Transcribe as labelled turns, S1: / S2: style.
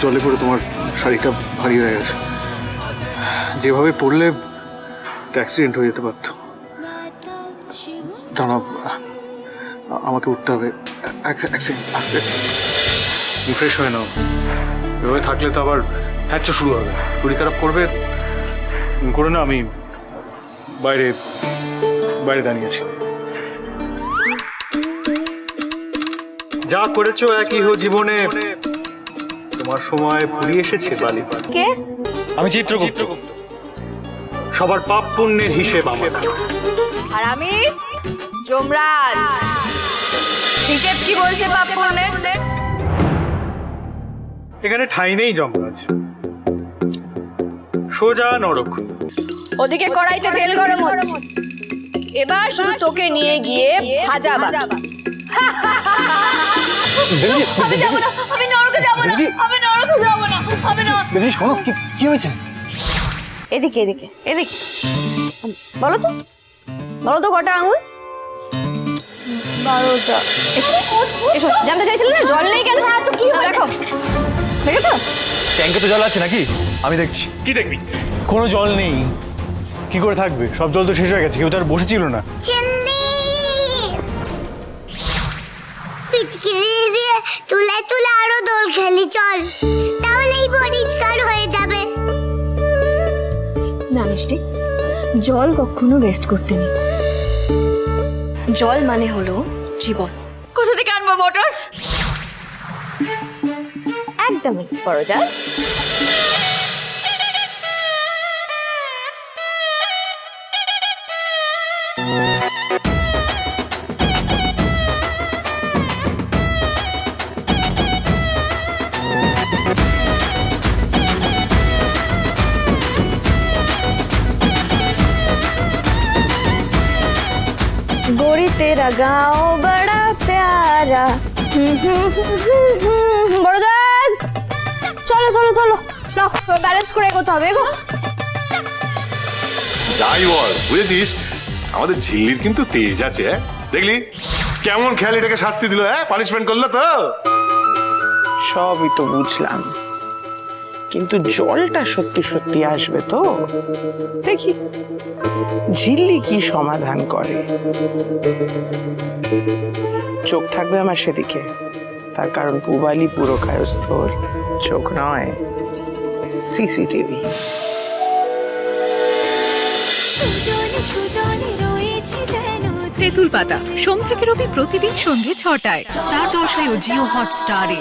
S1: জলে পড়ে তোমার শাড়িটা ভারী হয়ে গেছে। যেভাবে পড়লে অ্যাক্সিডেন্ট হয়ে যেতে পারত। দাঁড়াও, আমাকে উঠতে হবে। আস্তে রিফ্রেশ হয়ে নাও। এভাবে থাকলে তো আবার হ্যাচো শুরু হবে, শরীর খারাপ করবে করে না। আমি বাইরে বাইরে দাঁড়িয়েছি। যা করেছো একই জীবনে, তোমার সময় ফুরিয়ে এসেছে বালি।
S2: কে?
S1: আমি চিত্রগুপ্ত। সবার পাপ পুণ্যের হিসেব আমার।
S2: আর আমি যমরাজ। হিসেব কি বলছে পাপ পুণ্যের?
S1: এখানে ঠাঁই নেই যমরাজ, সোজা নরক।
S2: ওদিকে কড়াইতে তেল গরম হচ্ছে, এবার শুধু তোকে নিয়ে গিয়ে ভাজা বাকি। আমি যাব না, আমি নরকে যাব না, আমি নরকে যাব না, আমি না।
S3: বেবি শোনো, কি হয়েছে?
S2: এদিকে এদিকে এদিকে বলো তো, বলো তো কটা আঙুল? 12টা। এসো, জানতে চাইছিলে না জল নেই কেন? দেখো, দেখেছো?
S3: ট্যাঙ্কে তো জল আছে নাকি? আমি দেখছি।
S1: কি দেখবি?
S3: কোনো জল নেই।
S1: কি করে থাকবে? সব জল তো শেষ হয়ে গেছে, কেউ তো আর বসেছিল না।
S4: পিচকিরি দিয়ে তুলে তুলে আরো দোল খেলি, চল, তাহলেই পরিষ্কার হয়ে যাবে।
S5: না মিষ্টি, জল কখনো ওয়েস্ট করতে নেই। জল মানে হলো জীবন।
S2: কোথা থেকে আনবো মোটরস?
S5: একদমই বড়জাস। गोरी तेरा गाँव बड़ा प्यारा। বড়দাস, চলো চলো চলো, নাও ব্যালেন্স করে এগোতে হবে। এগো।
S6: যাই বল, বুঝেছিস আমাদের ঝিল্লির কিন্তু তেজ আছে। দেখলি কেমন খেয়াল, এটাকে শাস্তি দিল, পানিশমেন্ট করলো তো।
S7: সবই তো বুঝলাম, কিন্তু জলটা সত্যি সত্যি আসবে তো? দেখি ঝিল্লি কি সমাধান করে। চোখ থাকবে আমার সেদিকে, তার কারণ পুবালি পুরো কায়স্থর চোখ নয়, সিসিটিভি।
S8: তেঁতুল পাতা সোম থেকে রবি প্রতিদিন সন্ধ্যে 6টায় স্টার জলসায় ও জিও হটস্টারে।